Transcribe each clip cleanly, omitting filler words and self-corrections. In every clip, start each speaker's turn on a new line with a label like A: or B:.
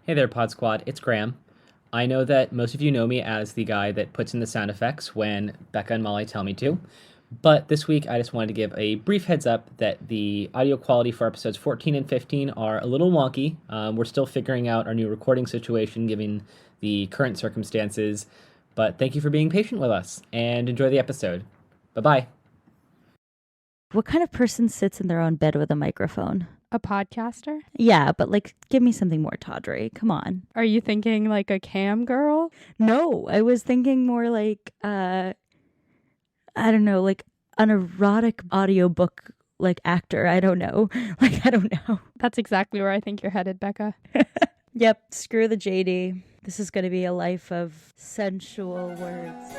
A: Hey there, Pod Squad. It's Graham. I know that most of you know me as the guy that puts in the sound effects when Becca and Molly tell me to, but this week I just wanted to give a brief heads up that the audio quality for episodes 14 and 15 are a little wonky. We're still figuring out our new recording situation given the current circumstances, but thank you for being patient with us, and enjoy the episode. Bye-bye.
B: What kind of person sits in their own bed with a microphone?
C: A podcaster?
B: Yeah, but give me something more tawdry. Come on.
C: Are you thinking like a cam girl?
B: No, I was thinking more like, I don't know, like an erotic audiobook actor. I don't know. I don't know.
C: That's exactly where I think you're headed, Becca.
B: Yep, screw the JD. This is going to be a life of sensual words.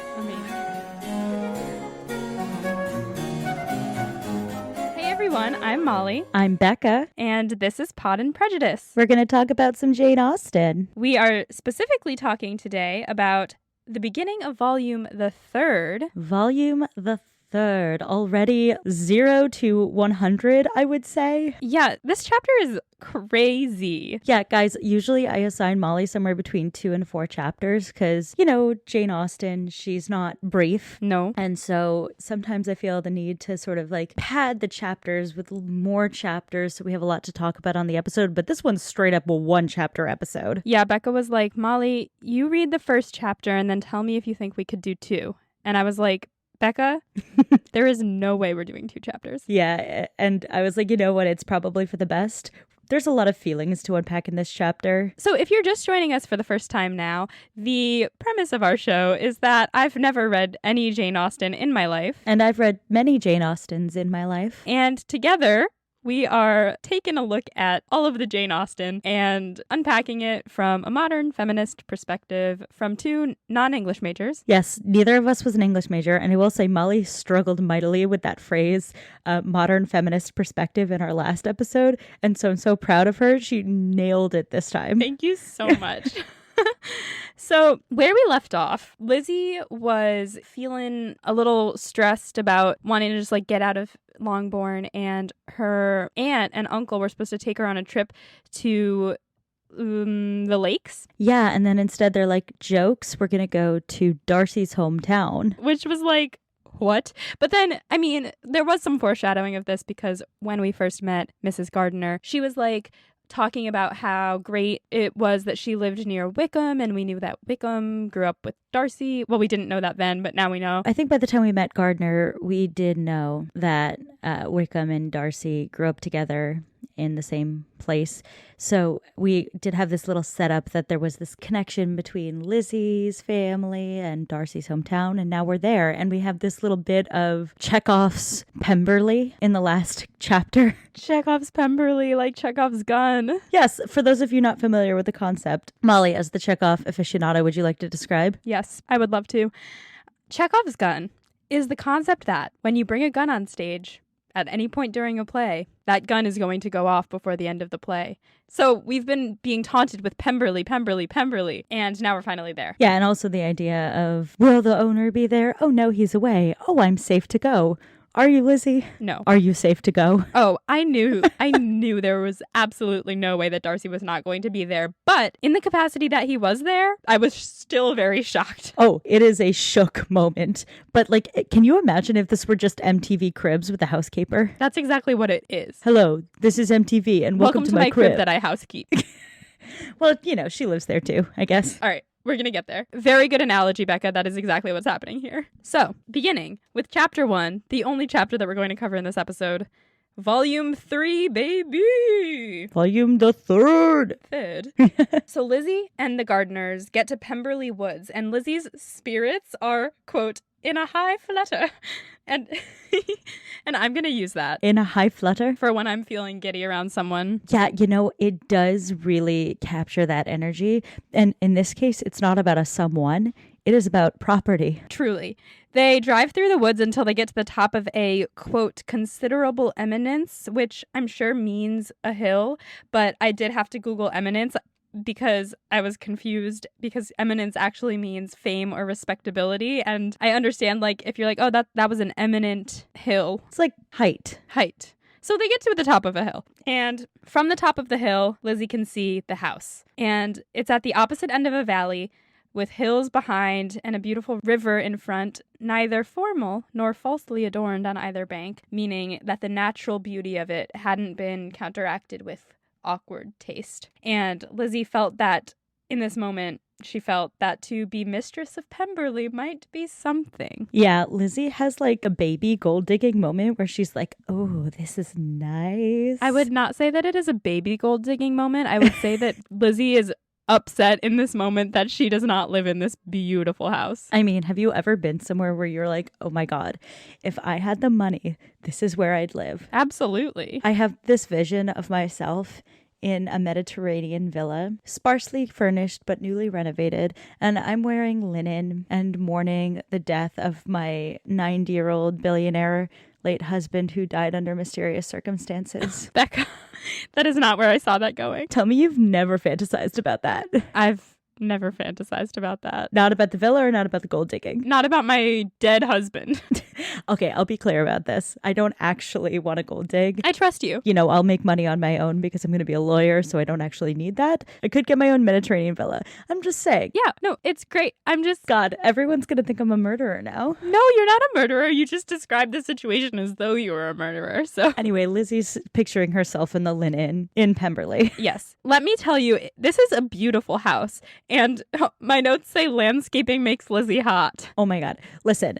C: Everyone, I'm Molly.
B: I'm Becca.
C: And this is Pod and Prejudice.
B: We're going to talk about some Jane Austen.
C: We are specifically talking today about the beginning of Volume the Third.
B: Volume the Third. Already 0 to 100, I would say.
C: Yeah, this chapter is crazy.
B: Yeah, guys, usually I assign Molly somewhere between 2 and 4 chapters because, Jane Austen, she's not brief.
C: No.
B: And so sometimes I feel the need to sort of pad the chapters with more chapters so we have a lot to talk about on the episode. But this one's straight up a 1-chapter episode.
C: Yeah, Becca was like, Molly, you read the first chapter and then tell me if you think we could do 2. And I was like, Becca, there is no way we're doing 2 chapters.
B: Yeah, and I was like, you know what? It's probably for the best. There's a lot of feelings to unpack in this chapter.
C: So if you're just joining us for the first time now, the premise of our show is that I've never read any Jane Austen in my life.
B: And I've read many Jane Austens in my life.
C: And together, we are taking a look at all of the Jane Austen and unpacking it from a modern feminist perspective from 2 non-English majors.
B: Yes, neither of us was an English major, and I will say Molly struggled mightily with that phrase, modern feminist perspective, in our last episode, and so I'm so proud of her. She nailed it this time.
C: Thank you so much. So where we left off, Lizzie was feeling a little stressed about wanting to just get out of Longbourn, and her aunt and uncle were supposed to take her on a trip to the lakes.
B: Yeah, and then instead they're like, jokes, we're going to go to Darcy's hometown.
C: Which was what? But then, there was some foreshadowing of this because when we first met Mrs. Gardiner, she was talking about how great it was that she lived near Wickham, and we knew that Wickham grew up with Darcy. Well, we didn't know that then, but now we know.
B: I think by the time we met Gardner, we did know that Wickham and Darcy grew up together in the same place. So we did have this little setup that there was this connection between Lizzie's family and Darcy's hometown, and now we're there, and we have this little bit of Chekhov's Pemberley in the last chapter.
C: Chekhov's Pemberley, like Chekhov's gun.
B: Yes, for those of you not familiar with the concept, Molly, as the Chekhov aficionado, would you like to describe?
C: Yes, I would love to. Chekhov's gun is the concept that when you bring a gun on stage at any point during a play, that gun is going to go off before the end of the play. So we've been being taunted with Pemberley, Pemberley, Pemberley, and now we're finally there.
B: Yeah, and also the idea of, will the owner be there? Oh no, he's away. Oh, I'm safe to go. Are you, Lizzie?
C: No.
B: Are you safe to go?
C: Oh, I knew there was absolutely no way that Darcy was not going to be there. But in the capacity that he was there, I was still very shocked.
B: Oh, it is a shook moment. But can you imagine if this were just MTV Cribs with the housekeeper?
C: That's exactly what it is.
B: Hello, this is MTV and welcome to my
C: crib that I housekeep.
B: Well, she lives there too, I guess.
C: All right. We're going to get there. Very good analogy, Becca. That is exactly what's happening here. So, beginning with chapter 1, the only chapter that we're going to cover in this episode, Volume 3, baby!
B: Volume the third.
C: So Lizzie and the Gardiners get to Pemberley Woods, and Lizzie's spirits are, quote, in a high flutter. And I'm going to use that.
B: In a high flutter?
C: For when I'm feeling giddy around someone.
B: Yeah, it does really capture that energy. And in this case, it's not about a someone. It is about property.
C: Truly. They drive through the woods until they get to the top of a, quote, considerable eminence, which I'm sure means a hill, but I did have to Google eminence because I was confused, because eminence actually means fame or respectability. And I understand, if you're oh, that was an eminent hill.
B: It's like height.
C: So they get to the top of a hill. And from the top of the hill, Lizzie can see the house. And it's at the opposite end of a valley with hills behind and a beautiful river in front, neither formal nor falsely adorned on either bank, meaning that the natural beauty of it hadn't been counteracted with awkward taste. And Lizzie felt that in this moment, she felt that to be mistress of Pemberley might be something.
B: Yeah, Lizzie has like a baby gold digging moment where she's like, oh, this is nice.
C: I would not say that it is a baby gold digging moment. I would say that Lizzie is upset in this moment that she does not live in this beautiful house.
B: I mean, have you ever been somewhere where you're like, oh my God, if I had the money, this is where I'd live?
C: Absolutely.
B: I have this vision of myself in a Mediterranean villa, sparsely furnished but newly renovated, and I'm wearing linen and mourning the death of my 90-year-old billionaire late husband who died under mysterious circumstances.
C: Becca, that is not where I saw that going.
B: Tell me you've never fantasized about that.
C: I've never fantasized about that.
B: Not about the villa or not about the gold digging?
C: Not about my dead husband.
B: Okay, I'll be clear about this. I don't actually want a gold dig.
C: I trust you.
B: You know, I'll make money on my own because I'm going to be a lawyer, so I don't actually need that. I could get my own Mediterranean villa. I'm just saying.
C: Yeah, no, it's great.
B: God, everyone's going to think I'm a murderer now.
C: No, you're not a murderer. You just described the situation as though you were a murderer. So
B: anyway, Lizzie's picturing herself in the linen in Pemberley.
C: Yes. Let me tell you, this is a beautiful house. And my notes say landscaping makes Lizzie hot.
B: Oh my God. Listen,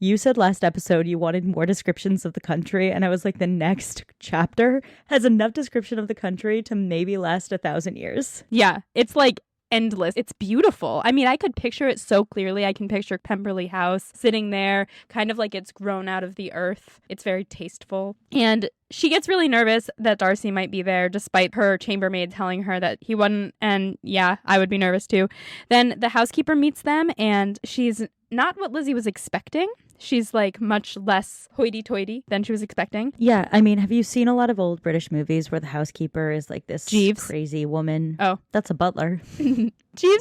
B: you said last episode you wanted more descriptions of the country, and I was like, the next chapter has enough description of the country to maybe last 1,000 years.
C: Yeah, it's like endless. It's beautiful. I mean, I could picture it so clearly. I can picture Pemberley House sitting there, kind of like it's grown out of the earth. It's very tasteful. And she gets really nervous that Darcy might be there, despite her chambermaid telling her that he wasn't. And yeah, I would be nervous too. Then the housekeeper meets them, and she's not what Lizzie was expecting. She's like much less hoity-toity than she was expecting.
B: Yeah, I mean, have you seen a lot of old British movies where the housekeeper is like this
C: Jeeves?
B: Crazy woman?
C: Oh.
B: That's a butler.
C: Jeeves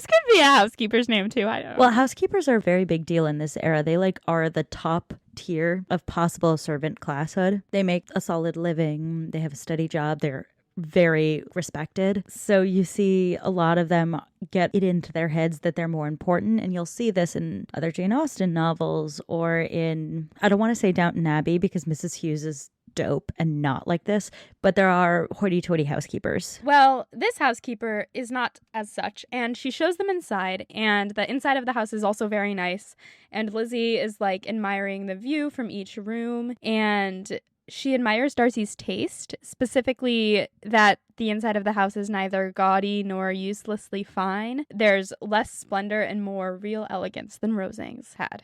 C: could be a housekeeper's name too. I don't know.
B: Well, housekeepers are a very big deal in this era. They like are the top tier of possible servant classhood. They make a solid living. They have a steady job. They're very respected. So you see a lot of them get it into their heads that they're more important. And you'll see this in other Jane Austen novels or in, I don't want to say Downton Abbey because Mrs. Hughes is dope and not like this, but there are hoity-toity housekeepers.
C: Well, this housekeeper is not as such, and she shows them inside, and the inside of the house is also very nice, and Lizzie is like admiring the view from each room, and she admires Darcy's taste, specifically that the inside of the house is neither gaudy nor uselessly fine. There's less splendor and more real elegance than Rosings had.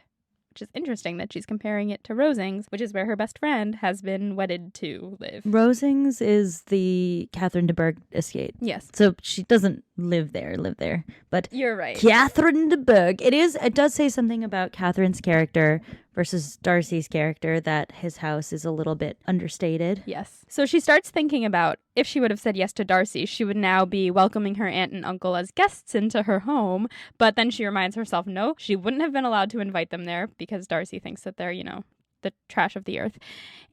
C: Which is interesting that she's comparing it to Rosings, which is where her best friend has been wedded to live.
B: Rosings is the Catherine de Bourgh estate.
C: Yes.
B: So she doesn't live there, but
C: you're right.
B: Catherine de Bourgh. It does say something about Catherine's character versus Darcy's character that his house is a little bit understated.
C: Yes. So she starts thinking about if she would have said yes to Darcy, she would now be welcoming her aunt and uncle as guests into her home. But then she reminds herself, no, she wouldn't have been allowed to invite them there because Darcy thinks that they're, the trash of the earth.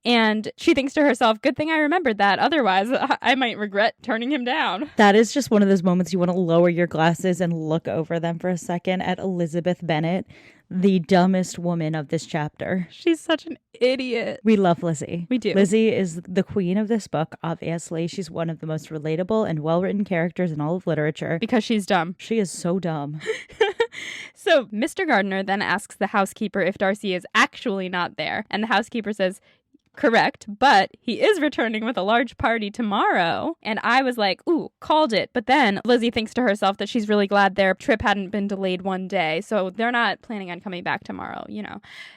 C: And she thinks to herself, good thing I remembered that. Otherwise, I might regret turning him down.
B: That is just one of those moments you want to lower your glasses and look over them for a second at Elizabeth Bennet, the dumbest woman of this chapter.
C: She's such an idiot.
B: We love Lizzie.
C: We do.
B: Lizzie is the queen of this book, obviously. She's one of the most relatable and well-written characters in all of literature.
C: Because she's dumb.
B: She is so dumb.
C: So Mr. Gardiner then asks the housekeeper if Darcy is actually not there. And the housekeeper says, correct, but he is returning with a large party tomorrow. And I was like, ooh, called it. But then Lizzie thinks to herself that she's really glad their trip hadn't been delayed one day. So they're not planning on coming back tomorrow,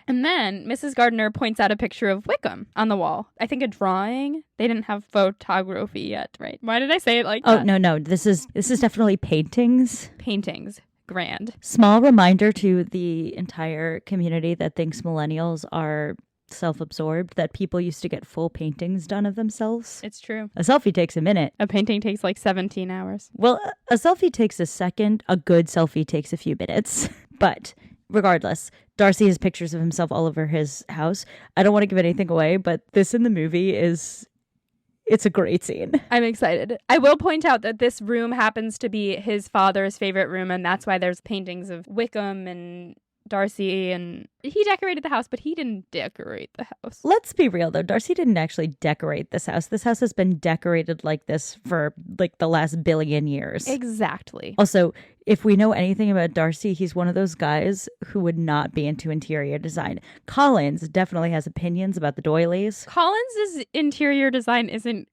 C: And then Mrs. Gardiner points out a picture of Wickham on the wall. I think a drawing. They didn't have photography yet, right? Why did I say it like that?
B: Oh, no. This is definitely paintings.
C: Paintings. Grand.
B: Small reminder to the entire community that thinks millennials are self-absorbed, that people used to get full paintings done of themselves.
C: It's true.
B: A selfie takes a minute.
C: A painting takes like 17 hours.
B: Well, a selfie takes a second. A good selfie takes a few minutes. But regardless, Darcy has pictures of himself all over his house. I don't want to give anything away, but this in the movie it's a great scene.
C: I'm excited. I will point out that this room happens to be his father's favorite room, and that's why there's paintings of Wickham and Darcy, and he decorated the house, but he didn't decorate the house.
B: Let's be real, though. Darcy didn't actually decorate this house. This house has been decorated like this for like the last billion years.
C: Exactly.
B: Also, if we know anything about Darcy, he's one of those guys who would not be into interior design. Collins definitely has opinions about the doilies.
C: Collins's interior design isn't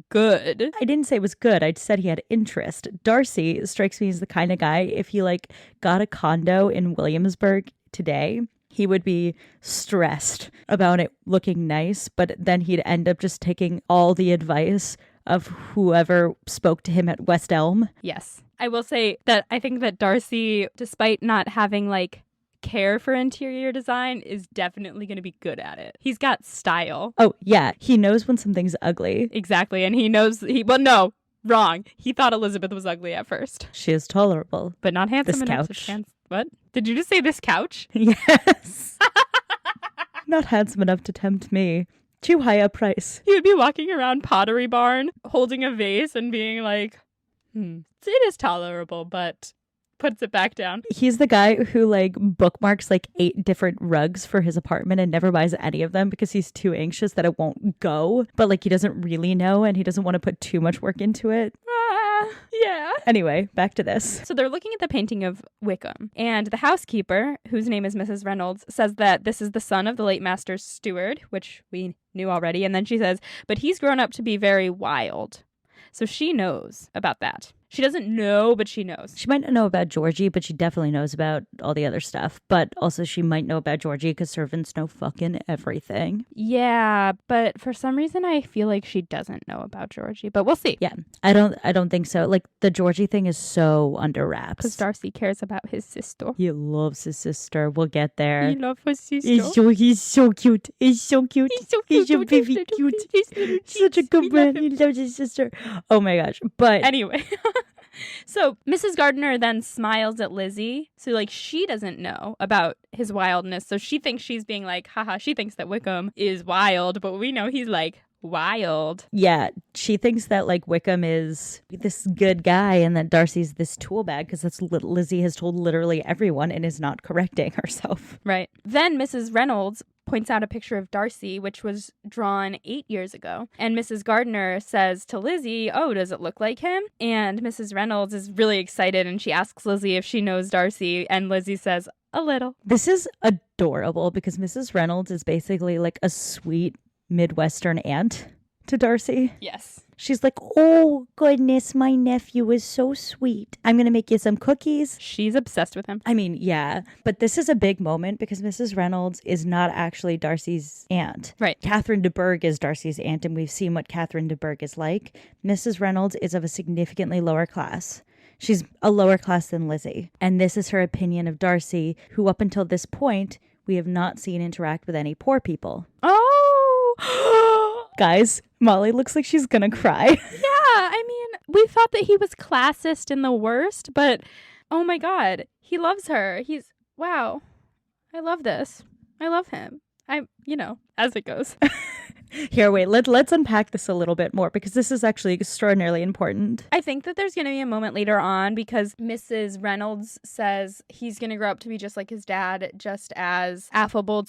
C: good.
B: I didn't say it was good. I said he had interest. Darcy strikes me as the kind of guy, if he like got a condo in Williamsburg today, he would be stressed about it looking nice, but then he'd end up just taking all the advice of whoever spoke to him at West Elm.
C: Yes. I will say that I think that Darcy, despite not having like care for interior design, is definitely going to be good at it. He's got style.
B: Oh, yeah. He knows when something's ugly.
C: Exactly. And he knows no, wrong. He thought Elizabeth was ugly at first.
B: She is tolerable.
C: But not handsome
B: This
C: enough.
B: couch.
C: What? Did you just say this couch?
B: Yes. Not handsome enough to tempt me. Too high a price.
C: He would be walking around Pottery Barn holding a vase and being like, it is tolerable, but puts it back down.
B: He's the guy who like bookmarks like 8 different rugs for his apartment and never buys any of them because he's too anxious that it won't go. But like he doesn't really know and he doesn't want to put too much work into it.
C: Yeah.
B: Anyway, back to this.
C: So they're looking at the painting of Wickham, and the housekeeper, whose name is Mrs. Reynolds, says that this is the son of the late master's steward, which we knew already. And then she says, but he's grown up to be very wild. So she knows about that. She doesn't know, but she knows.
B: She might not know about Georgie, but she definitely knows about all the other stuff. But also she might know about Georgie because servants know fucking everything.
C: Yeah, but for some reason I feel like she doesn't know about Georgie, but we'll see.
B: Yeah, I don't think so. Like the Georgie thing is so under wraps.
C: Because Darcy cares about his sister.
B: He loves his sister. We'll get there.
C: He loves his sister.
B: He's so cute. He's so cute. He's so baby cute. He's such a good man. He loves his sister. Oh my gosh. But
C: anyway. So Mrs. Gardner then smiles at Lizzie. So like she doesn't know about his wildness. So she thinks she's being like, haha, she thinks that Wickham is wild, but we know he's like wild.
B: Yeah, she thinks that like Wickham is this good guy and that Darcy's this tool bag because that's what Lizzie has told literally everyone and is not correcting herself.
C: Right. Then Mrs. Reynolds points out a picture of Darcy, which was drawn 8 years ago. And Mrs. Gardner says to Lizzie, oh, does it look like him? And Mrs. Reynolds is really excited and she asks Lizzie if she knows Darcy. And Lizzie says, a little.
B: This is adorable because Mrs. Reynolds is basically like a sweet Midwestern aunt to Darcy.
C: Yes.
B: She's like, oh, goodness, my nephew is so sweet. I'm going to make you some cookies.
C: She's obsessed with him.
B: I mean, yeah, but this is a big moment because Mrs. Reynolds is not actually Darcy's aunt.
C: Right.
B: Catherine de Bourgh is Darcy's aunt, and we've seen what Catherine de Bourgh is like. Mrs. Reynolds is of a significantly lower class. She's a lower class than Lizzie. And this is her opinion of Darcy, who up until this point, we have not seen interact with any poor people.
C: Oh!
B: Guys, Molly looks like she's gonna cry.
C: Yeah, I mean, we thought that he was classist and the worst, but oh my God, he loves her. Wow, I love this. I love him. As it goes.
B: Here, wait, let's unpack this a little bit more because this is actually extraordinarily important.
C: I think that there's going to be a moment later on because Mrs. Reynolds says he's going to grow up to be just like his dad, just as affable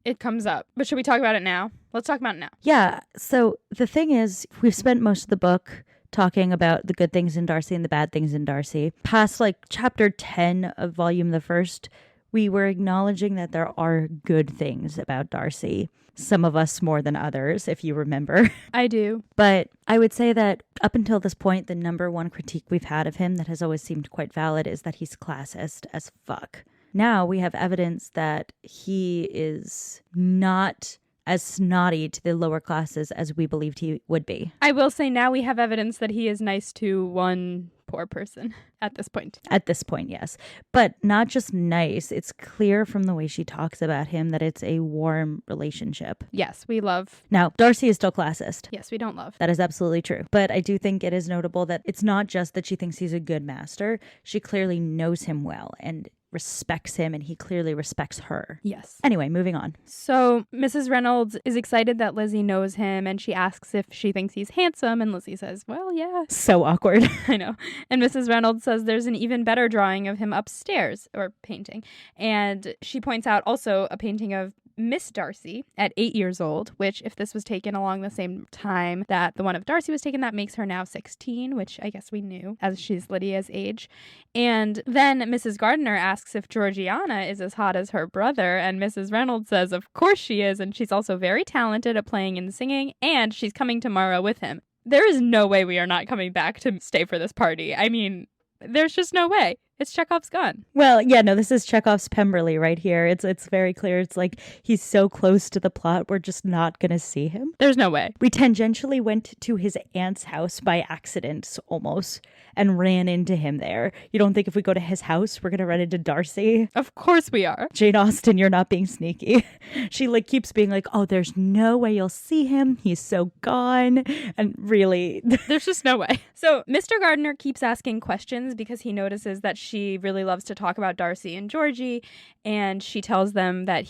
C: it comes up. But should we talk about it now? Let's talk about it now.
B: Yeah, so the thing is, we've spent most of the book talking about the good things in Darcy and the bad things in Darcy. Past like chapter 10 of volume the first, we were acknowledging that there are good things about Darcy. Some of us more than others, if you remember.
C: I do.
B: But I would say that up until this point, the number one critique we've had of him that has always seemed quite valid is that he's classist as fuck. Now we have evidence that he is not as snotty to the lower classes as we believed he would be.
C: I will say now we have evidence that he is nice to one poor person at this point.
B: At this point, yes. But not just nice. It's clear from the way she talks about him that it's a warm relationship.
C: Yes, we love.
B: Now, Darcy is still classist.
C: Yes, we don't love.
B: That is absolutely true. But I do think it is notable that it's not just that she thinks he's a good master. She clearly knows him well and respects him, and he clearly respects her.
C: Yes.
B: Anyway, moving on.
C: So Mrs. Reynolds is excited that Lizzie knows him, and she asks if she thinks he's handsome, and Lizzie says, well, yeah.
B: So awkward.
C: I know. And Mrs. Reynolds says there's an even better drawing of him upstairs, or painting. And she points out also a painting of Miss Darcy at 8 years old, which if this was taken along the same time that the one of Darcy was taken, that makes her now 16, which I guess we knew as she's Lydia's age. And then Mrs. Gardiner asks if Georgiana is as hot as her brother, and Mrs. Reynolds says of course she is, and she's also very talented at playing and singing, and she's coming tomorrow with him. There is no way we are not coming back to stay for this party. I mean, there's just no way. It's Chekhov's gun.
B: Well, yeah, no, this is Chekhov's Pemberley right here. It's very clear. It's like he's so close to the plot, we're just not going to see him.
C: There's no way.
B: We tangentially went to his aunt's house by accident, almost, and ran into him there. You don't think if we go to his house, we're going to run into Darcy?
C: Of course we are.
B: Jane Austen, you're not being sneaky. She keeps being like, oh, there's no way you'll see him. He's so gone. And really...
C: There's just no way. So Mr. Gardiner keeps asking questions because he notices that she really loves to talk about Darcy and Georgie, and she tells them that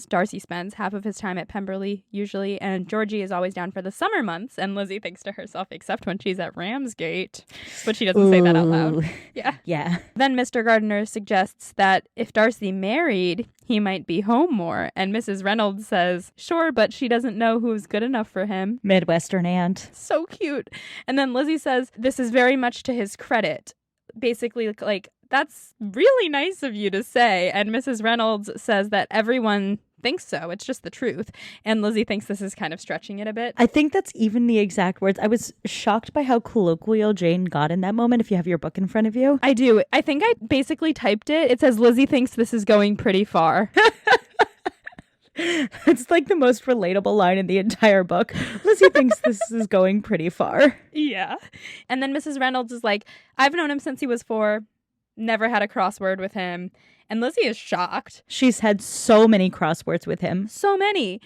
C: Darcy spends half of his time at Pemberley usually, and Georgie is always down for the summer months, and Lizzie thinks to herself, except when she's at Ramsgate. But she doesn't say that out loud. Yeah.
B: Yeah.
C: Then Mr. Gardiner suggests that if Darcy married, he might be home more, and Mrs. Reynolds says, sure, but she doesn't know who's good enough for him.
B: Midwestern aunt.
C: So cute. And then Lizzie says, this is very much to his credit. Basically, that's really nice of you to say. And Mrs. Reynolds says that everyone thinks so. It's just the truth. And Lizzie thinks this is kind of stretching it a bit.
B: I think that's even the exact words. I was shocked by how colloquial Jane got in that moment, if you have your book in front of you.
C: I do. I think I basically typed it. It says, Lizzie thinks this is going pretty far.
B: It's like the most relatable line in the entire book. Lizzie thinks this is going pretty far.
C: Yeah. And then Mrs. Reynolds is like, I've known him since he was 4. Never had a crossword with him. And Lizzie is shocked.
B: She's had so many crosswords with him.
C: So many.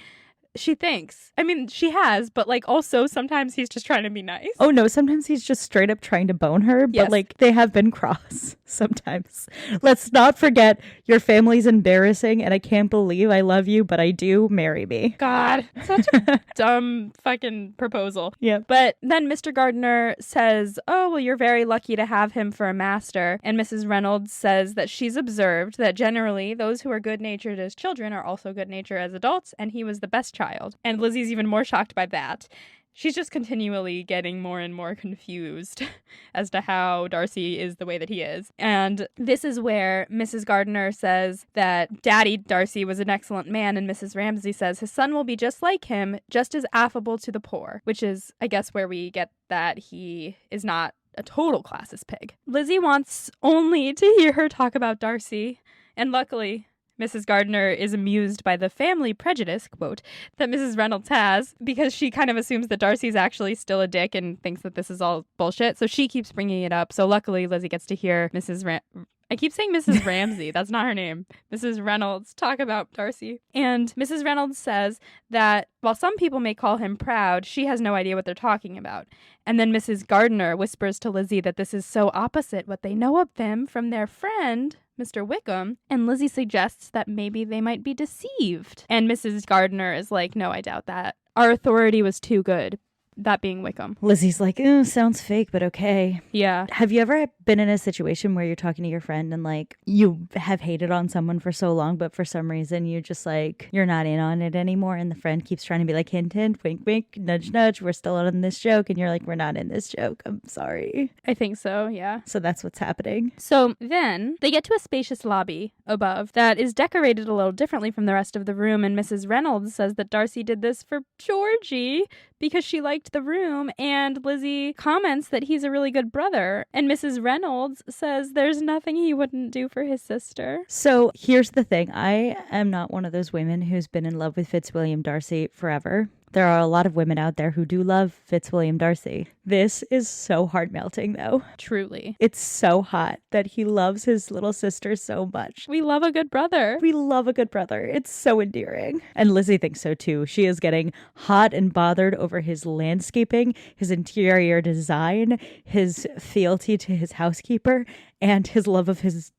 C: She thinks. I mean, she has, but also sometimes he's just trying to be nice.
B: Oh no, sometimes he's just straight up trying to bone her,
C: Yes.
B: but they have been cross sometimes. Let's not forget your family's embarrassing and I can't believe I love you, but I do. Marry me.
C: God, such a dumb fucking proposal.
B: Yeah.
C: But then Mr. Gardiner says, oh, well, you're very lucky to have him for a master. And Mrs. Reynolds says that she's observed that generally those who are good-natured as children are also good-natured as adults, and he was the best child. And Lizzie's even more shocked by that. She's just continually getting more and more confused as to how Darcy is the way that he is. And this is where Mrs. Gardiner says that Daddy Darcy was an excellent man, and Mrs. Ramsay says his son will be just like him, just as affable to the poor, which is, I guess, where we get that he is not a total classist pig. Lizzie wants only to hear her talk about Darcy, and luckily Mrs. Gardiner is amused by the family prejudice, quote, that Mrs. Reynolds has, because she kind of assumes that Darcy's actually still a dick and thinks that this is all bullshit. So she keeps bringing it up. So luckily, Lizzie gets to hear I keep saying Mrs. Ramsay. That's not her name. Mrs. Reynolds talk about Darcy. And Mrs. Reynolds says that while some people may call him proud, she has no idea what they're talking about. And then Mrs. Gardiner whispers to Lizzie that this is so opposite what they know of him from their friend, Mr. Wickham, and Lizzie suggests that maybe they might be deceived. And Mrs. Gardiner is like, no, I doubt that. Our authority was too good. That being Wickham.
B: Lizzie's like, sounds fake, but okay.
C: Yeah.
B: Have you ever been in a situation where you're talking to your friend and you have hated on someone for so long, but for some reason you just you're not in on it anymore, and the friend keeps trying to be like, hint, hint, wink, wink, nudge, nudge, we're still in this joke, and you're like, we're not in this joke, I'm sorry.
C: I think so, yeah.
B: So that's what's happening.
C: So then they get to a spacious lobby above that is decorated a little differently from the rest of the room, and Mrs. Reynolds says that Darcy did this for Georgie because she liked the room, and Lizzie comments that he's a really good brother, and Mrs. Reynolds says there's nothing he wouldn't do for his sister.
B: So here's the thing. I am not one of those women who's been in love with Fitzwilliam Darcy forever. there are a lot of women out there who do love Fitzwilliam Darcy. This is so heart melting, though.
C: Truly.
B: It's so hot that he loves his little sister so much.
C: We love a good brother.
B: We love a good brother. It's so endearing. And Lizzie thinks so too. She is getting hot and bothered over his landscaping, his interior design, his fealty to his housekeeper, and his love of his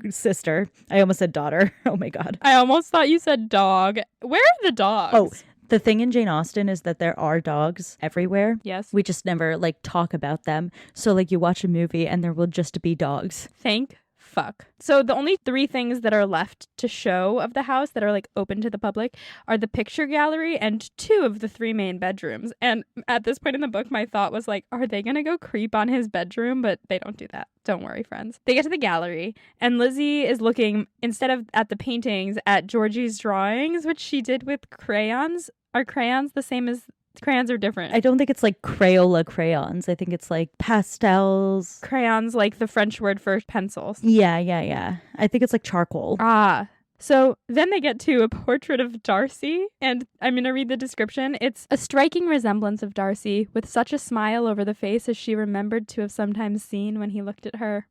B: sister. I almost said daughter. Oh my God.
C: I almost thought you said dog. Where are the dogs?
B: Oh, the thing in Jane Austen is that there are dogs everywhere.
C: Yes.
B: We just never talk about them. So you watch a movie and there will just be dogs.
C: Thank fuck. So the only 3 things that are left to show of the house that are open to the public are the picture gallery and 2 of the 3 main bedrooms. And at this point in the book, my thought was are they going to go creep on his bedroom? But they don't do that. Don't worry, friends. They get to the gallery and Lizzie is looking, instead of at the paintings, at Georgie's drawings, which she did with crayons. Are crayons the same as crayons are different?
B: I don't think it's Crayola crayons. I think it's pastels.
C: Crayons, like the French word for pencils.
B: Yeah. I think it's charcoal.
C: Ah. So then they get to a portrait of Darcy, and I'm going to read the description. It's a striking resemblance of Darcy, with such a smile over the face as she remembered to have sometimes seen when he looked at her.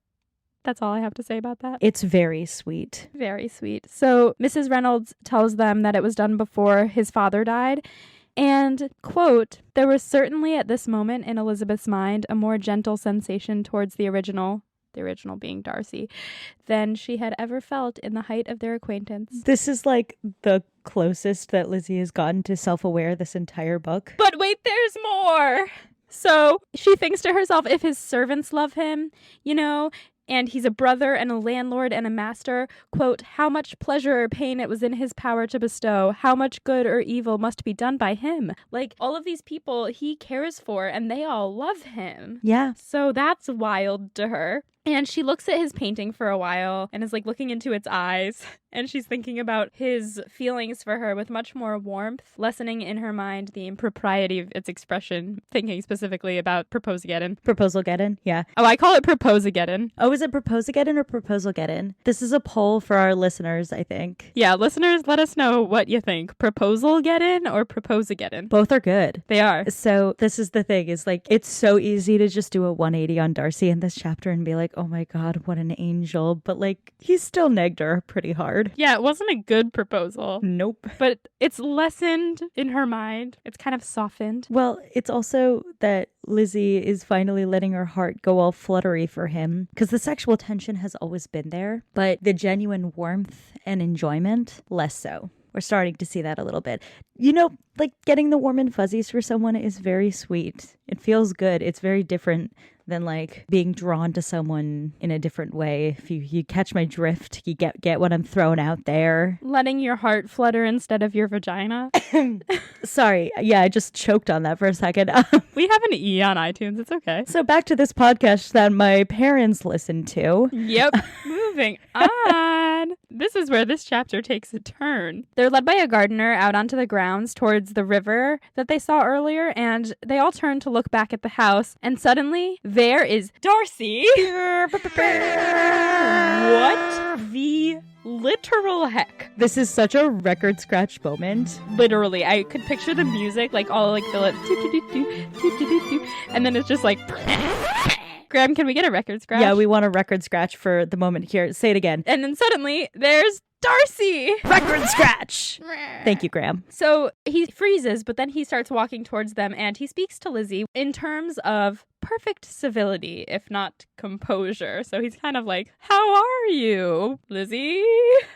C: That's all I have to say about that.
B: It's very sweet.
C: Very sweet. So Mrs. Reynolds tells them that it was done before his father died. And, quote, there was certainly at this moment in Elizabeth's mind a more gentle sensation towards the original being Darcy, than she had ever felt in the height of their acquaintance.
B: This is the closest that Lizzie has gotten to self-aware this entire book.
C: But wait, there's more! So she thinks to herself, if his servants love him, and he's a brother and a landlord and a master, quote, how much pleasure or pain it was in his power to bestow, how much good or evil must be done by him. All of these people he cares for and they all love him.
B: Yeah.
C: So that's wild to her. And she looks at his painting for a while and is looking into its eyes. And she's thinking about his feelings for her with much more warmth, lessening in her mind the impropriety of its expression, thinking specifically about Proposageddon.
B: Proposageddon, yeah.
C: Oh, I call it Proposageddon.
B: Oh, is it Proposageddon or Proposalgeddon? This is a poll for our listeners, I think.
C: Yeah, listeners, let us know what you think. Proposalgeddon or Proposageddon?
B: Both are good.
C: They are.
B: So this is the thing, is it's so easy to just do a 180 on Darcy in this chapter and be oh my God, what an angel. But he's still negged her pretty hard.
C: Yeah, it wasn't a good proposal.
B: Nope.
C: But it's lessened in her mind. It's kind of softened.
B: Well, it's also that Lizzie is finally letting her heart go all fluttery for him, because the sexual tension has always been there, but the genuine warmth and enjoyment, less so. We're starting to see that a little bit. Getting the warm and fuzzies for someone is very sweet. It feels good. It's very different than being drawn to someone in a different way. If you catch my drift, you get what I'm throwing out there.
C: Letting your heart flutter instead of your vagina.
B: Sorry. Yeah, I just choked on that for a second.
C: We have an E on iTunes. It's okay.
B: So back to this podcast that my parents listen to.
C: Yep. Moving on. This is where this chapter takes a turn. They're led by a gardener out onto the grounds towards the river that they saw earlier, and they all turn to look back at the house, and suddenly there is Darcy. What the literal heck?
B: This is such a record scratch moment.
C: Literally, I could picture the music, all the and then it's just Graham, can we get a record scratch?
B: Yeah, we want a record scratch for the moment here. Say it again.
C: And then suddenly, there's Darcy!
B: Record scratch! Thank you, Graham.
C: So he freezes, but then he starts walking towards them, and he speaks to Lizzie in terms of perfect civility, if not composure. So he's kind of how are you, Lizzie?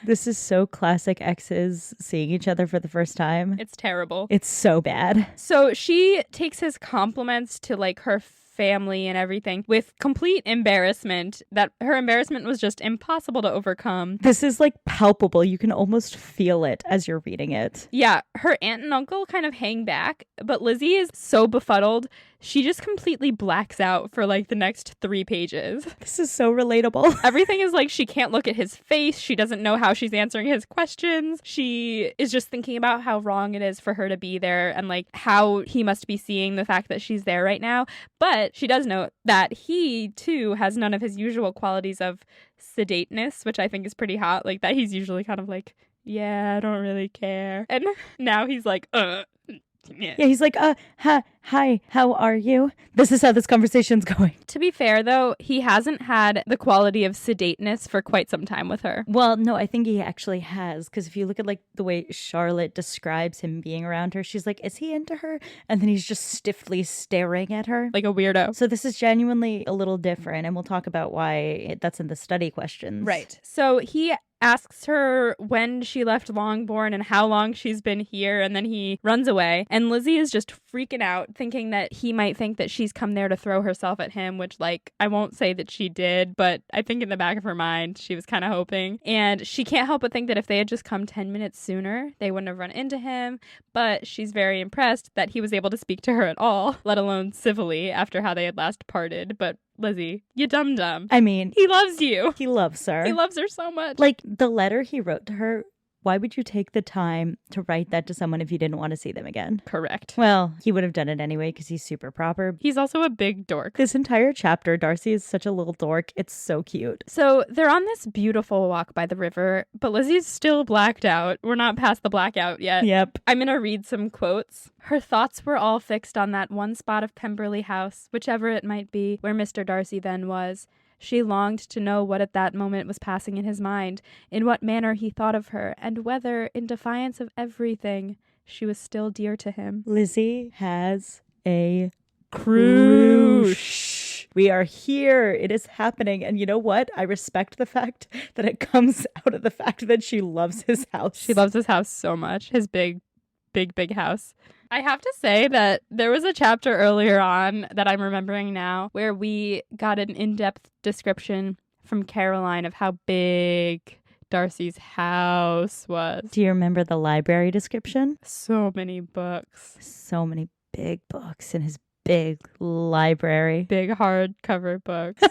B: This is so classic exes seeing each other for the first time.
C: It's terrible.
B: It's so bad.
C: So she takes his compliments to her family and everything with complete embarrassment, that her embarrassment was just impossible to overcome.
B: This is palpable. You can almost feel it as you're reading it.
C: Yeah, her aunt and uncle kind of hang back, but Lizzie is so befuddled, she just completely blacks out for the next 3 pages.
B: This is so relatable.
C: Everything is she can't look at his face. She doesn't know how she's answering his questions. She is just thinking about how wrong it is for her to be there and how he must be seeing the fact that she's there right now. But she does note that he too has none of his usual qualities of sedateness, which I think is pretty hot. That he's usually kind of yeah, I don't really care. And now he's
B: Yeah, he's like, hi, how are you? This is how this conversation's going.
C: To be fair, though, he hasn't had the quality of sedateness for quite some time with her.
B: Well, no, I think he actually has, because if you look at like the way Charlotte describes him being around her, she's like, is he into her? And then he's just stiffly staring at her.
C: Like a weirdo.
B: So this is genuinely a little different, and we'll talk about why that's in the study questions.
C: Right. So he asks her when she left Longbourn and how long she's been here, and then he runs away. And Lizzie is just freaking out, thinking that he might think that she's come there to throw herself at him, which, like, I won't say that she did, but I think in the back of her mind, she was kind of hoping. And she can't help but think that if they had just come 10 minutes sooner, they wouldn't have run into him. But she's very impressed that he was able to speak to her at all, let alone civilly, after how they had last parted. But Lizzie, you dum-dum.
B: I mean,
C: He loves you.
B: he loves her.
C: He loves her so much.
B: Like, the letter he wrote to her, why would you take the time to write that to someone if you didn't want to see them again?
C: Correct.
B: Well, he would have done it anyway because he's super proper.
C: He's also a big dork.
B: This entire chapter, Darcy is such a little dork. It's so cute.
C: So they're on this beautiful walk by the river, but Lizzie's still blacked out. We're not past the blackout yet.
B: Yep.
C: I'm going to read some quotes. Her thoughts were all fixed on that one spot of Pemberley House, whichever it might be, where Mr. Darcy then was. She longed to know what at that moment was passing in his mind, in what manner he thought of her, and whether, in defiance of everything, she was still dear to him.
B: Lizzie has a crush. We are here. It is happening. And you know what? I respect the fact that it comes out of the fact that she loves his house.
C: She loves his house so much. His big house. I have to say that there was a chapter earlier on that I'm remembering now where we got an in-depth description from Caroline of how big Darcy's house was.
B: Do you remember the library description?
C: So many books.
B: So many big books in his big library.
C: Big hardcover books.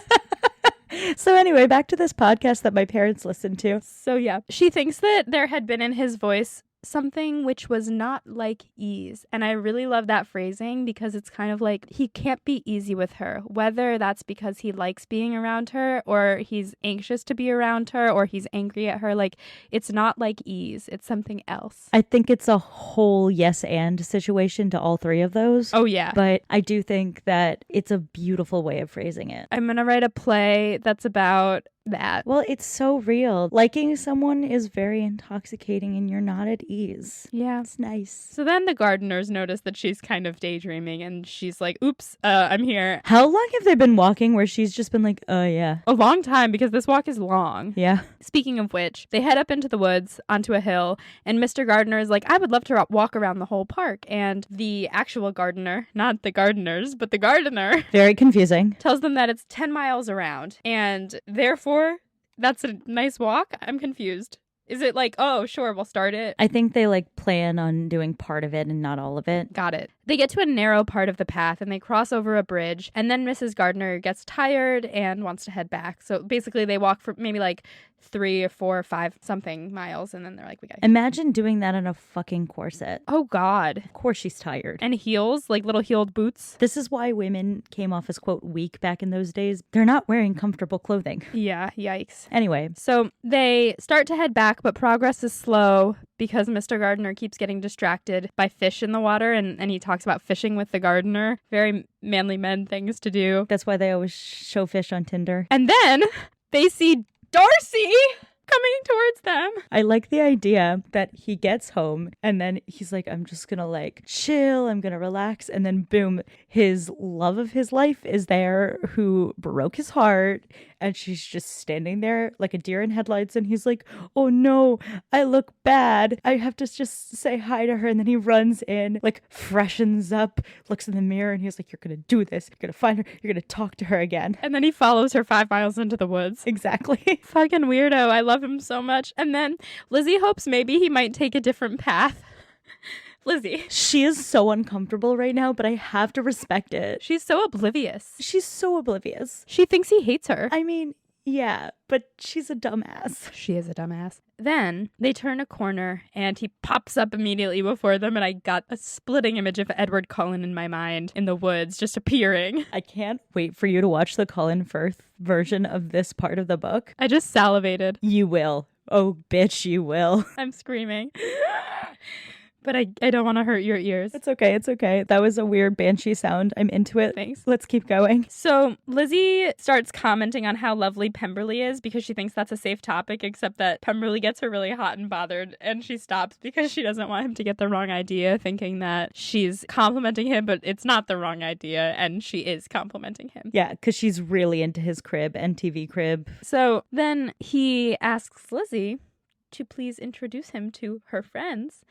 B: So anyway, back to this podcast that my parents listened to.
C: So yeah, she thinks that there had been in his voice something which was not like ease. And I really love that phrasing because it's kind of like he can't be easy with her, whether that's because he likes being around her or he's anxious to be around her or he's angry at her. Like, it's not like ease. It's something else.
B: I think it's a whole yes and situation to all three of those.
C: Oh, yeah.
B: But I do think that it's a beautiful way of phrasing it.
C: I'm going to write a play that's about that.
B: Well, it's so real. Liking someone is very intoxicating and you're not at ease.
C: Yeah.
B: It's nice.
C: So then the gardeners notice that she's kind of daydreaming and she's like, oops, I'm here.
B: How long have they been walking where she's just been like, oh, yeah.
C: A long time because this walk is long.
B: Yeah.
C: Speaking of which, they head up into the woods onto a hill and Mr. Gardener is like, I would love to walk around the whole park. And the actual gardener, not the gardeners, but the gardener,
B: Very confusing.
C: tells them that it's 10 miles around and therefore that's a nice walk. I'm confused. Is it like, oh, sure, we'll start it?
B: I think they like plan on doing part of it and not all of it.
C: Got it. They get to a narrow part of the path and they cross over a bridge. And then Mrs. Gardner gets tired and wants to head back. So basically they walk for maybe like 3 or 4 or 5 something miles. And then they're like, we gotta.
B: Imagine doing that in a fucking corset.
C: Oh, God.
B: Of course she's tired.
C: And heels, like little heeled boots.
B: This is why women came off as, quote, weak back in those days. They're not wearing comfortable clothing.
C: Yeah, yikes.
B: Anyway.
C: So they start to head back, but progress is slow because Mr. Gardner keeps getting distracted by fish in the water. And he talks about fishing with the gardener. Very manly men things to do.
B: That's why they always show fish on Tinder.
C: And then they see Darcy coming towards them.
B: I like the idea that he gets home and then he's like, I'm just gonna like chill, I'm gonna relax, and then boom, his love of his life is there who broke his heart, and she's just standing there like a deer in headlights, and he's like, oh no, I look bad, I have to just say hi to her. And then he runs in, like freshens up, looks in the mirror, and he's like, you're gonna do this, you're gonna find her, you're gonna talk to her again.
C: And then he follows her 5 miles into the woods.
B: Exactly.
C: Fucking weirdo. I love him so much. And then Lizzie hopes maybe he might take a different path. Lizzie.
B: She is so uncomfortable right now, but I have to respect it.
C: She's so oblivious.
B: She's so oblivious.
C: She thinks he hates her.
B: I mean, yeah, but she's a dumbass.
C: She is a dumbass. Then they turn a corner and he pops up immediately before them, and I got a splitting image of Edward Cullen in my mind in the woods just appearing.
B: I can't wait for you to watch the Colin Firth version of this part of the book.
C: I just salivated.
B: You will. Oh, bitch, you will.
C: I'm screaming. but I don't want to hurt your ears.
B: It's okay. It's okay. That was a weird banshee sound. I'm into it.
C: Thanks.
B: Let's keep going.
C: So Lizzie starts commenting on how lovely Pemberley is because she thinks that's a safe topic, except that Pemberley gets her really hot and bothered, and she stops because she doesn't want him to get the wrong idea, thinking that she's complimenting him, but it's not the wrong idea, and she is complimenting him.
B: Yeah, because she's really into his crib, MTV Crib.
C: So then he asks Lizzie to please introduce him to her friends,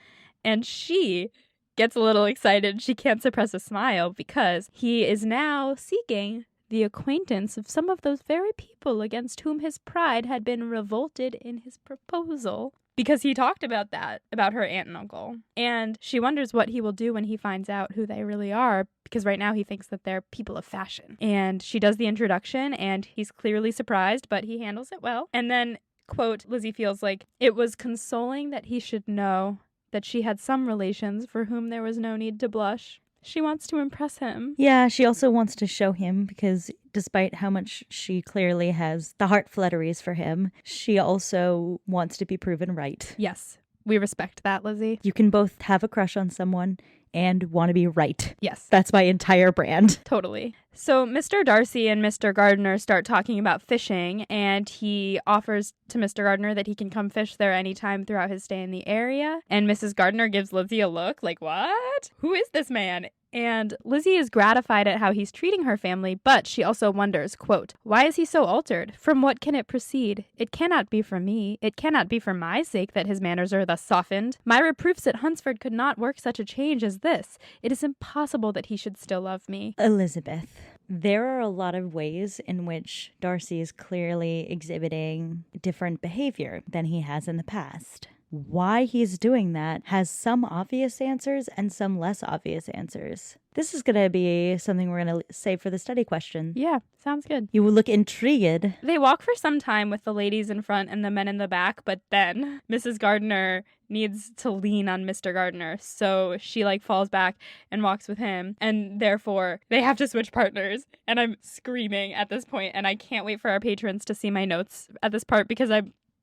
C: and she gets a little excited. She can't suppress a smile because he is now seeking the acquaintance of some of those very people against whom his pride had been revolted in his proposal. Because he talked about that, about her aunt and uncle. And she wonders what he will do when he finds out who they really are, because right now he thinks that they're people of fashion. And she does the introduction, and he's clearly surprised, but he handles it well. And then, quote, Lizzie feels like it was consoling that he should know that she had some relations for whom there was no need to blush. She wants to impress him.
B: Yeah, she also wants to show him because despite how much she clearly has the heart flutteries for him, she also wants to be proven right.
C: Yes, we respect that, Lizzie.
B: You can both have a crush on someone and want to be right.
C: Yes.
B: That's my entire brand.
C: Totally. So Mr. Darcy and Mr. Gardner start talking about fishing, and he offers to Mr. Gardner that he can come fish there anytime throughout his stay in the area. And Mrs. Gardner gives Lizzie a look like, what? Who is this man? And Lizzie is gratified at how he's treating her family, but she also wonders, quote, why is he so altered? From what can it proceed? It cannot be for me. It cannot be for my sake that his manners are thus softened. My reproofs at Hunsford could not work such a change as this. It is impossible that he should still love me.
B: Elizabeth, there are a lot of ways in which Darcy is clearly exhibiting different behavior than he has in the past. Why he's doing that has some obvious answers and some less obvious answers. This is going to be something we're going to save for the study question.
C: Yeah, sounds good.
B: You will look intrigued.
C: They walk for some time with the ladies in front and the men in the back, but then Mrs. Gardner needs to lean on Mr. Gardner, so she falls back and walks with him, and therefore they have to switch partners. And I'm screaming at this point, and I can't wait for our patrons to see my notes at this part because I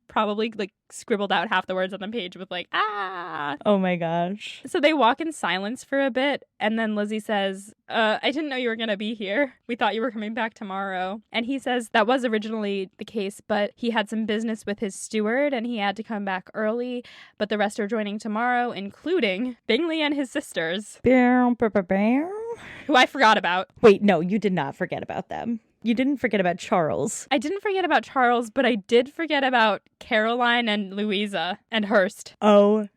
C: probably scribbled out half the words on the page with ah.
B: Oh my gosh.
C: So they walk in silence for a bit, and then Lizzie says, I didn't know you were going to be here. We thought you were coming back tomorrow. And he says that was originally the case, but he had some business with his steward and he had to come back early, but the rest are joining tomorrow, including Bingley and his sisters, who I forgot about.
B: Wait, no, you did not forget about them. You didn't forget about Charles.
C: I didn't forget about Charles, but I did forget about Caroline and Louisa and Hurst.
B: Oh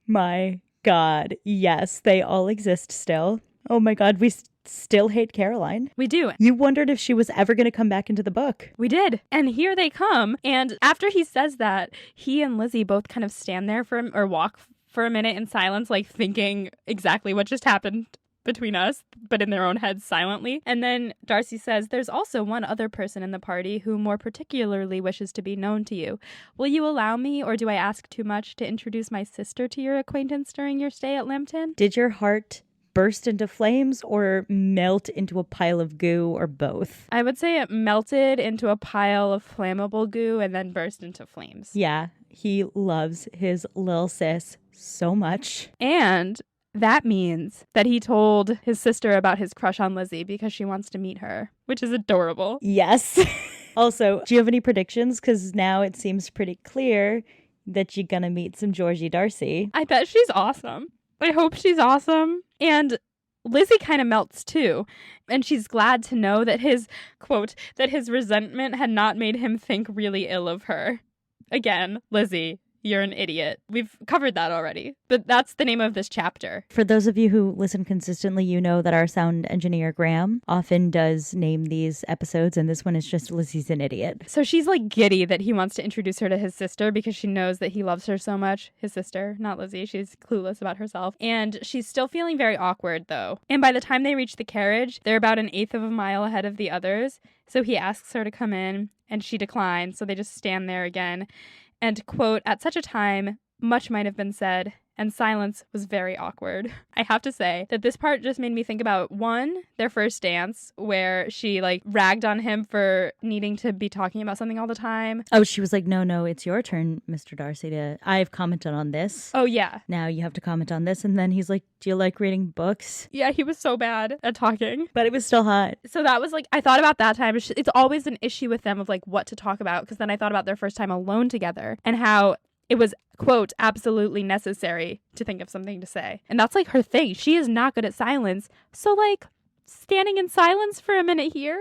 B: my God. Yes, they all exist still. Oh my God, we still hate Caroline.
C: We do.
B: You wondered if she was ever going to come back into the book.
C: We did. And here they come. And after he says that, he and Lizzie both kind of stand there or walk for a minute in silence, thinking exactly what just happened between us, but in their own heads silently. And then Darcy says, there's also one other person in the party who more particularly wishes to be known to you. Will you allow me, or do I ask too much, to introduce my sister to your acquaintance during your stay at Lambton?
B: Did your heart burst into flames or melt into a pile of goo, or both?
C: I would say it melted into a pile of flammable goo and then burst into flames.
B: Yeah, he loves his little sis so much.
C: And that means that he told his sister about his crush on Lizzie because she wants to meet her, which is adorable.
B: Yes. Also, do you have any predictions? Because now it seems pretty clear that you're going to meet some Georgie Darcy.
C: I bet she's awesome. I hope she's awesome. And Lizzie kind of melts too. And she's glad to know that his, quote, that his resentment had not made him think really ill of her. Again, Lizzie, you're an idiot. We've covered that already. But that's the name of this chapter.
B: For those of you who listen consistently, you know that our sound engineer, Graham, often does name these episodes, and this one is just Lizzie's an idiot.
C: So she's giddy that he wants to introduce her to his sister because she knows that he loves her so much. His sister, not Lizzie. She's clueless about herself. And she's still feeling very awkward, though. And by the time they reach the carriage, they're about 1/8 of a mile ahead of the others. So he asks her to come in, and she declines. So they just stand there again. And, quote, at such a time, much might have been said, and silence was very awkward. I have to say that this part just made me think about, one, their first dance, where she like ragged on him for needing to be talking about something all the time.
B: Oh, she was like, no, it's your turn, Mr. Darcy, I've commented on this.
C: Oh, yeah.
B: Now you have to comment on this. And then he's like, do you like reading books?
C: Yeah, he was so bad at talking.
B: But it was still hot.
C: So that was like, I thought about that time. It's always an issue with them of like what to talk about, because then I thought about their first time alone together and how it was, quote, absolutely necessary to think of something to say. And that's like her thing. She is not good at silence. So like standing in silence for a minute here,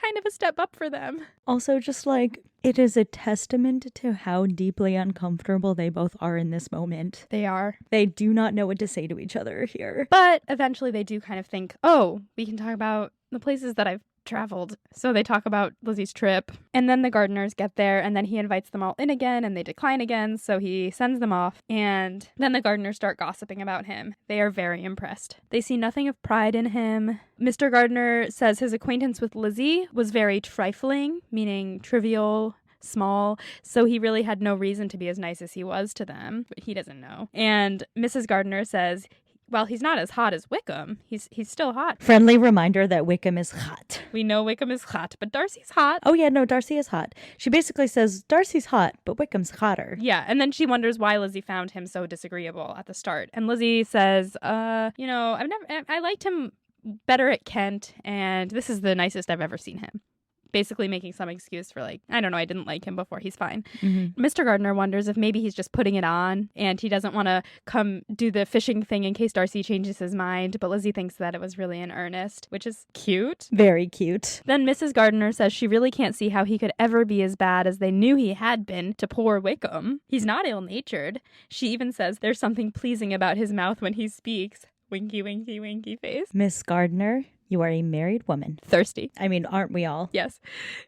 C: kind of a step up for them.
B: Also, just like, it is a testament to how deeply uncomfortable they both are in this moment.
C: They are.
B: They do not know what to say to each other here.
C: But eventually they do kind of think, oh, we can talk about the places that I've traveled. So they talk about Lizzie's trip. And then the gardeners get there, and then he invites them all in again, and they decline again. So he sends them off. And then the gardeners start gossiping about him. They are very impressed. They see nothing of pride in him. Mr. Gardner says his acquaintance with Lizzie was very trifling, meaning trivial, small, so he really had no reason to be as nice as he was to them, but he doesn't know. And Mrs. Gardner says, well, he's not as hot as Wickham. He's still hot.
B: Friendly reminder that Wickham is hot.
C: We know Wickham is hot, but Darcy's hot.
B: Oh yeah, no, Darcy is hot. She basically says, Darcy's hot, but Wickham's hotter.
C: Yeah, and then she wonders why Lizzie found him so disagreeable at the start. And Lizzie says, I liked him better at Kent, and this is the nicest I've ever seen him. Basically making some excuse for like, I don't know, I didn't like him before, he's fine. Mm-hmm. Mr. Gardner wonders if maybe he's just putting it on and he doesn't want to come do the fishing thing in case Darcy changes his mind, but Lizzie thinks that it was really in earnest, which is cute.
B: Very cute.
C: Then Mrs. Gardner says she really can't see how he could ever be as bad as they knew he had been to poor Wickham. He's not ill-natured. She even says there's something pleasing about his mouth when he speaks. Winky, winky, winky face.
B: Miss Gardner, you are a married woman.
C: Thirsty.
B: I mean, aren't we all?
C: Yes.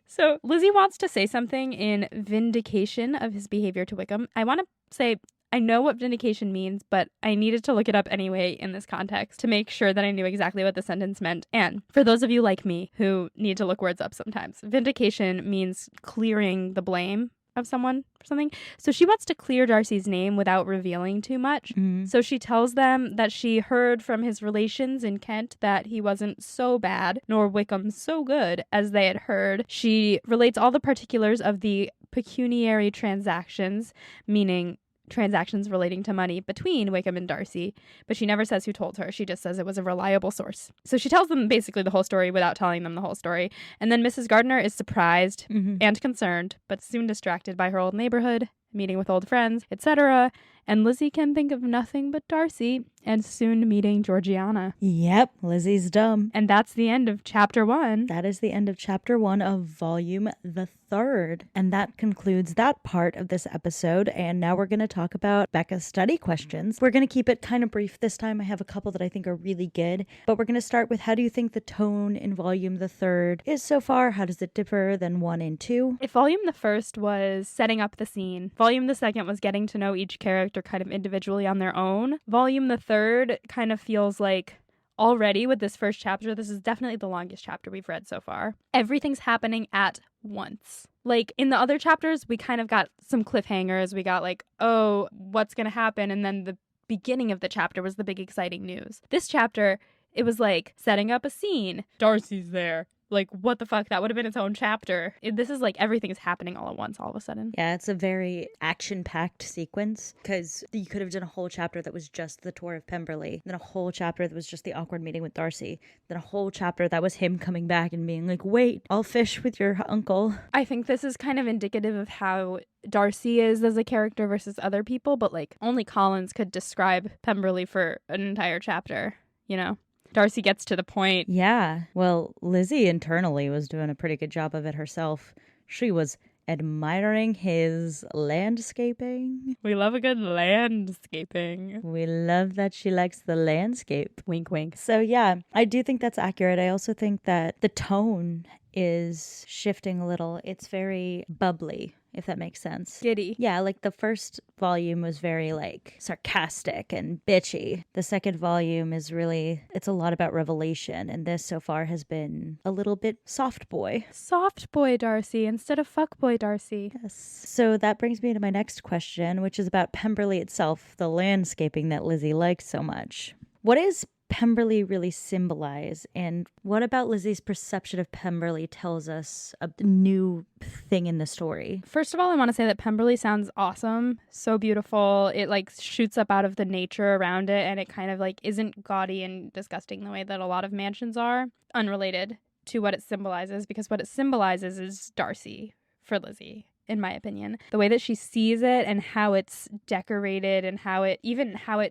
C: So Lizzie wants to say something in vindication of his behavior to Wickham. I want to say, I know what vindication means, but I needed to look it up anyway in this context to make sure that I knew exactly what the sentence meant. And for those of you like me who need to look words up sometimes, vindication means clearing the blame of someone for something. So she wants to clear Darcy's name without revealing too much. Mm-hmm. So she tells them that she heard from his relations in Kent that he wasn't so bad, nor Wickham so good as they had heard. She relates all the particulars of the pecuniary transactions, meaning transactions relating to money between Wickham and Darcy, but she never says who told her. She just says it was a reliable source. So she tells them basically the whole story without telling them the whole story. And then Mrs. Gardner is surprised and concerned, but soon distracted by her old neighborhood, meeting with old friends, etc. And Lizzie can think of nothing but Darcy and soon meeting Georgiana.
B: Yep, Lizzie's dumb.
C: And that's the end of chapter 1.
B: That is the end of chapter 1 of volume the 3rd. And that concludes that part of this episode. And now we're going to talk about Becca's study questions. We're going to keep it kind of brief this time. I have a couple that I think are really good. But we're going to start with, how do you think the tone in volume the 3rd is so far? How does it differ than 1 and 2?
C: If volume the 1st was setting up the scene, volume the 2nd was getting to know each character kind of individually on their own. Volume the 3rd kind of feels like, already with this first chapter, this is definitely the longest chapter we've read so far. Everything's happening at once. Like in the other chapters, we kind of got some cliffhangers. We got like, oh, what's going to happen? And then the beginning of the chapter was the big exciting news. This chapter, it was like setting up a scene. Darcy's there. Like, what the fuck? That would have been its own chapter. This is like everything is happening all at once, all of a sudden.
B: Yeah, it's a very action-packed sequence, because you could have done a whole chapter that was just the tour of Pemberley, then a whole chapter that was just the awkward meeting with Darcy, then a whole chapter that was him coming back and being like, wait, I'll fish with your uncle.
C: I think this is kind of indicative of how Darcy is as a character versus other people, but like only Collins could describe Pemberley for an entire chapter, you know? Darcy gets to the point.
B: Yeah. Well, Lizzie internally was doing a pretty good job of it herself. She was admiring his landscaping.
C: We love a good landscaping.
B: We love that she likes the landscape.
C: Wink, wink.
B: So yeah, I do think that's accurate. I also think that the tone is shifting a little. It's very bubbly, if that makes sense.
C: Giddy.
B: Yeah, like the first volume was very like sarcastic and bitchy. The second volume is really, it's a lot about revelation. And this so far has been a little bit soft boy.
C: Soft boy Darcy instead of fuck boy Darcy.
B: Yes. So that brings me to my next question, which is about Pemberley itself, the landscaping that Lizzie likes so much. What is Pemberley really symbolize, and what about Lizzie's perception of Pemberley tells us a new thing in the story?
C: First of all, I want to say that Pemberley sounds awesome, so beautiful. It like shoots up out of the nature around it, and it kind of like isn't gaudy and disgusting the way that a lot of mansions are, unrelated to what it symbolizes, because what it symbolizes is Darcy for Lizzie. In my opinion, the way that she sees it and how it's decorated and how it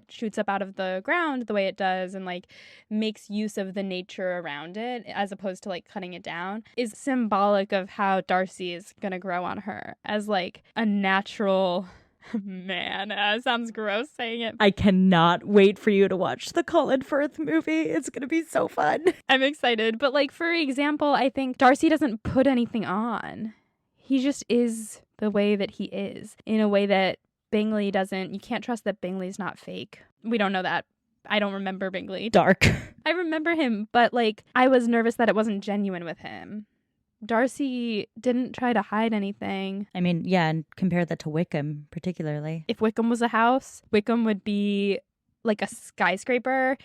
C: shoots up out of the ground the way it does and like makes use of the nature around it as opposed to like cutting it down is symbolic of how Darcy is going to grow on her as like a natural man. Sounds gross saying it.
B: I cannot wait for you to watch the Colin Firth movie. It's going to be so fun.
C: I'm excited. But like, for example, I think Darcy doesn't put anything on. He just is the way that he is, in a way that Bingley doesn't. You can't trust that Bingley's not fake. We don't know that. I don't remember Bingley.
B: Dark.
C: I remember him, but like, I was nervous that it wasn't genuine with him. Darcy didn't try to hide anything.
B: I mean, yeah, and compare that to Wickham, particularly.
C: If Wickham was a house, Wickham would be like a skyscraper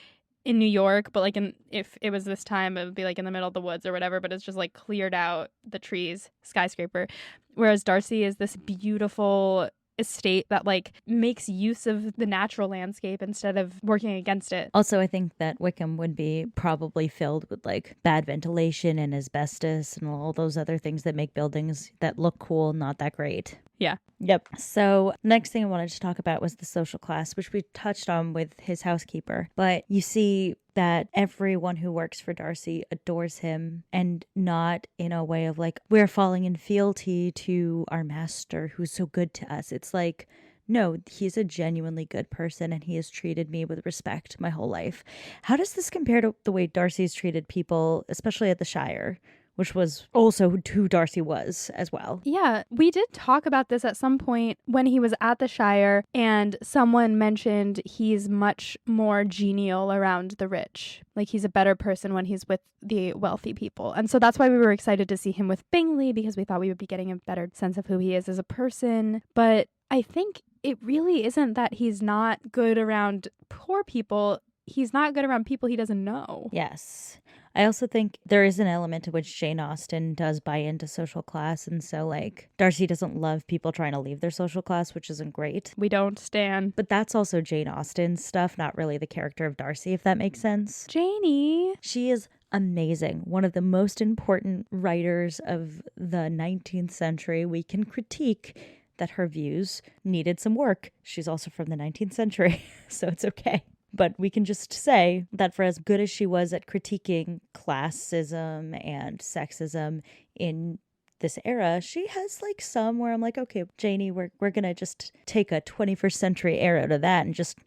C: in New York, but like if it was this time, it would be like in the middle of the woods or whatever, but it's just like cleared out the trees, skyscraper. Whereas Darcy is this beautiful estate that like makes use of the natural landscape instead of working against it.
B: Also, I think that Wickham would be probably filled with like bad ventilation and asbestos and all those other things that make buildings that look cool not that great.
C: Yeah.
B: Yep. So next thing I wanted to talk about was the social class, which we touched on with his housekeeper. But you see that everyone who works for Darcy adores him, and not in a way of like, we're falling in fealty to our master who's so good to us. It's like, no, he's a genuinely good person and he has treated me with respect my whole life. How does this compare to the way Darcy's treated people, especially at the Shire? Which was also who Darcy was as well.
C: Yeah, we did talk about this at some point when he was at the Shire, and someone mentioned he's much more genial around the rich. Like, he's a better person when he's with the wealthy people. And so that's why we were excited to see him with Bingley, because we thought we would be getting a better sense of who he is as a person. But I think it really isn't that he's not good around poor people. He's not good around people he doesn't know.
B: Yes. I also think there is an element to which Jane Austen does buy into social class. And so, like, Darcy doesn't love people trying to leave their social class, which isn't great.
C: We don't stan.
B: But that's also Jane Austen's stuff, not really the character of Darcy, if that makes sense.
C: Janie.
B: She is amazing. One of the most important writers of the 19th century. We can critique that her views needed some work. She's also from the 19th century, so it's okay. But we can just say that for as good as she was at critiquing classism and sexism in this era, she has like some where I'm like, okay, Janie, we're going to just take a 21st century era to that and just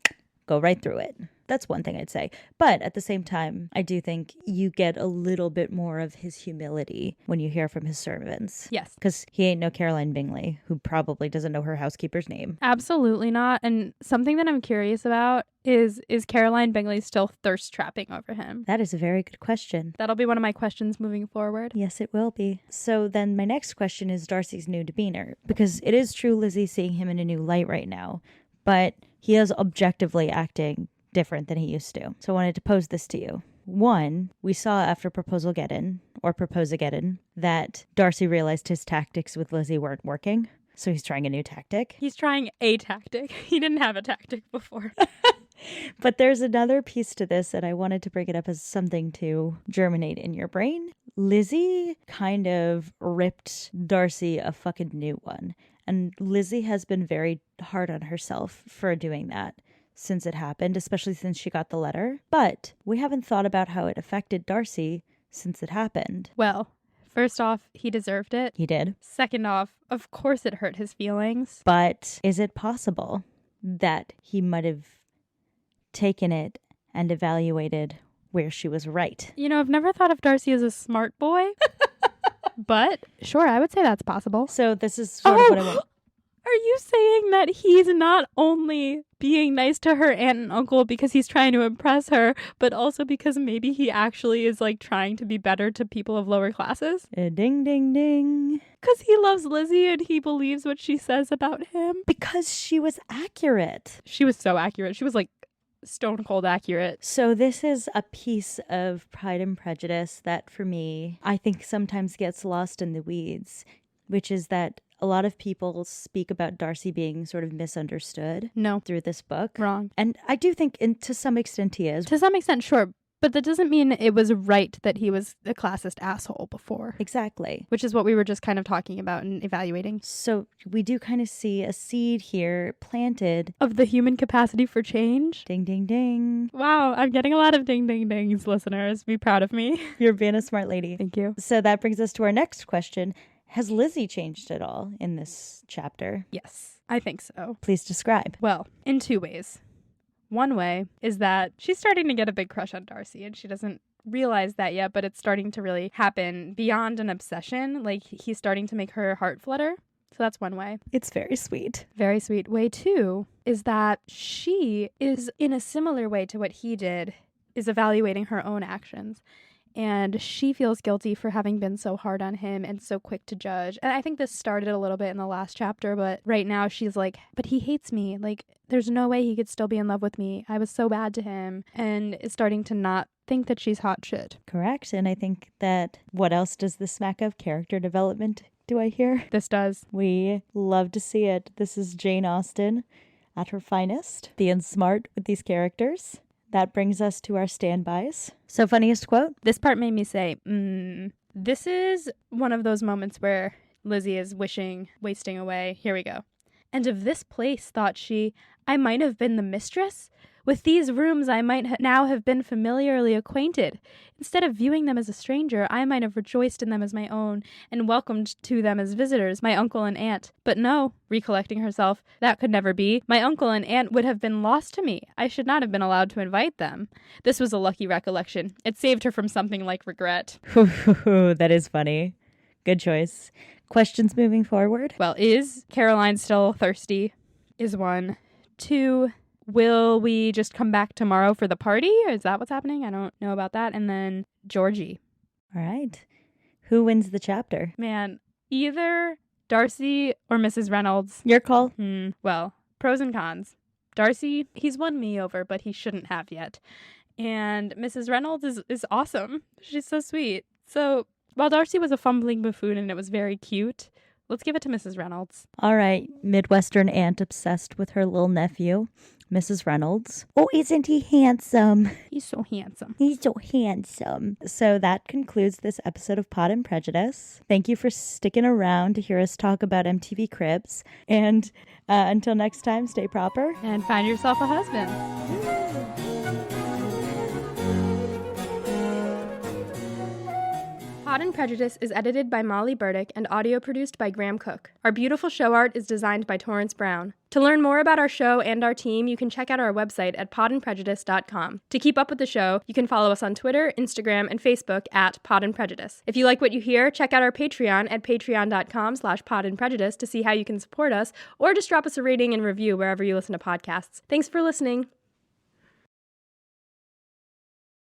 B: go right through it. That's one thing I'd say. But at the same time, I do think you get a little bit more of his humility when you hear from his servants.
C: Yes.
B: Because he ain't no Caroline Bingley, who probably doesn't know her housekeeper's name.
C: Absolutely not. And something that I'm curious about is Caroline Bingley still thirst trapping over him?
B: That is a very good question.
C: That'll be one of my questions moving forward.
B: Yes, it will be. So then my next question is Darcy's new demeanor. Because it is true Lizzie's seeing him in a new light right now. But he is objectively acting different than he used to. So I wanted to pose this to you. One, we saw after Proposageddon that Darcy realized his tactics with Lizzie weren't working. So he's trying a new tactic.
C: He's trying a tactic. He didn't have a tactic before.
B: But there's another piece to this, and I wanted to bring it up as something to germinate in your brain. Lizzie kind of ripped Darcy a fucking new one. And Lizzie has been very hard on herself for doing that since it happened, especially since she got the letter. But we haven't thought about how it affected Darcy since it happened.
C: Well, first off, he deserved it.
B: He did.
C: Second off, of course it hurt his feelings.
B: But is it possible that he might have taken it and evaluated where she was right?
C: You know, I've never thought of Darcy as a smart boy. But sure, I would say that's possible.
B: So this is sort of what I want.
C: Are you saying that he's not only being nice to her aunt and uncle because he's trying to impress her, but also because maybe he actually is like trying to be better to people of lower classes?
B: Ding, ding, ding.
C: Because he loves Lizzie and he believes what she says about him.
B: Because she was accurate.
C: She was so accurate. She was like stone cold accurate.
B: So this is a piece of Pride and Prejudice that for me, I think sometimes gets lost in the weeds, which is that a lot of people speak about Darcy being sort of misunderstood through this book.
C: Wrong.
B: And I do think to some extent he is.
C: To some extent, sure. But that doesn't mean it was right that he was a classist asshole before.
B: Exactly.
C: Which is what we were just kind of talking about and evaluating.
B: So we do kind of see a seed here planted.
C: Of the human capacity for change.
B: Ding, ding, ding.
C: Wow, I'm getting a lot of ding, ding, dings, listeners. Be proud of me.
B: You're being a smart lady.
C: Thank you.
B: So that brings us to our next question. Has Lizzie changed at all in this chapter?
C: Yes, I think so.
B: Please describe.
C: Well, in two ways. One way is that she's starting to get a big crush on Darcy, and she doesn't realize that yet, but it's starting to really happen beyond an obsession. Like, he's starting to make her heart flutter. So that's one way.
B: It's very sweet.
C: Very sweet. Way two is that she is, in a similar way to what he did, is evaluating her own actions. And she feels guilty for having been so hard on him and so quick to judge. And I think this started a little bit in the last chapter, but right now she's like, but he hates me. Like, there's no way he could still be in love with me. I was so bad to him. And is starting to not think that she's hot shit.
B: Correct. And I think that what else does this smack of? Character development, do I hear?
C: This does.
B: We love to see it. This is Jane Austen at her finest, being smart with these characters. That brings us to our standbys. So, funniest quote?
C: This part made me say, This is one of those moments where Lizzie is wasting away. Here we go. And of this place, thought she, I might have been the mistress. With these rooms I might now have been familiarly acquainted. Instead of viewing them as a stranger, I might have rejoiced in them as my own, and welcomed to them as visitors, my uncle and aunt. But no, recollecting herself, that could never be. My uncle and aunt would have been lost to me. I should not have been allowed to invite them. This was a lucky recollection. It saved her from something like regret.
B: That is funny. Good choice. Questions moving forward?
C: Well, is Caroline still thirsty? Is one. Two, will we just come back tomorrow for the party? Is that what's happening? I don't know about that. And then Georgie.
B: All right. Who wins the chapter?
C: Man, either Darcy or Mrs. Reynolds.
B: Your call.
C: Well, pros and cons. Darcy, he's won me over, but he shouldn't have yet. And Mrs. Reynolds is awesome. She's so sweet. So while Darcy was a fumbling buffoon and it was very cute, let's give it to Mrs. Reynolds.
B: All right. Midwestern aunt obsessed with her little nephew, Mrs. Reynolds. Oh, isn't he handsome?
C: He's so handsome.
B: He's so handsome. So that concludes this episode of Pod and Prejudice. Thank you for sticking around to hear us talk about MTV Cribs. And until next time, stay proper.
C: And find yourself a husband. Pod and Prejudice is edited by Molly Burdick and audio produced by Graham Cook. Our beautiful show art is designed by Torrance Brown. To learn more about our show and our team, you can check out our website at podandprejudice.com. To keep up with the show, you can follow us on Twitter, Instagram, and Facebook at Pod and Prejudice. If you like what you hear, check out our Patreon at patreon.com/podandprejudice to see how you can support us, or just drop us a rating and review wherever you listen to podcasts. Thanks for listening.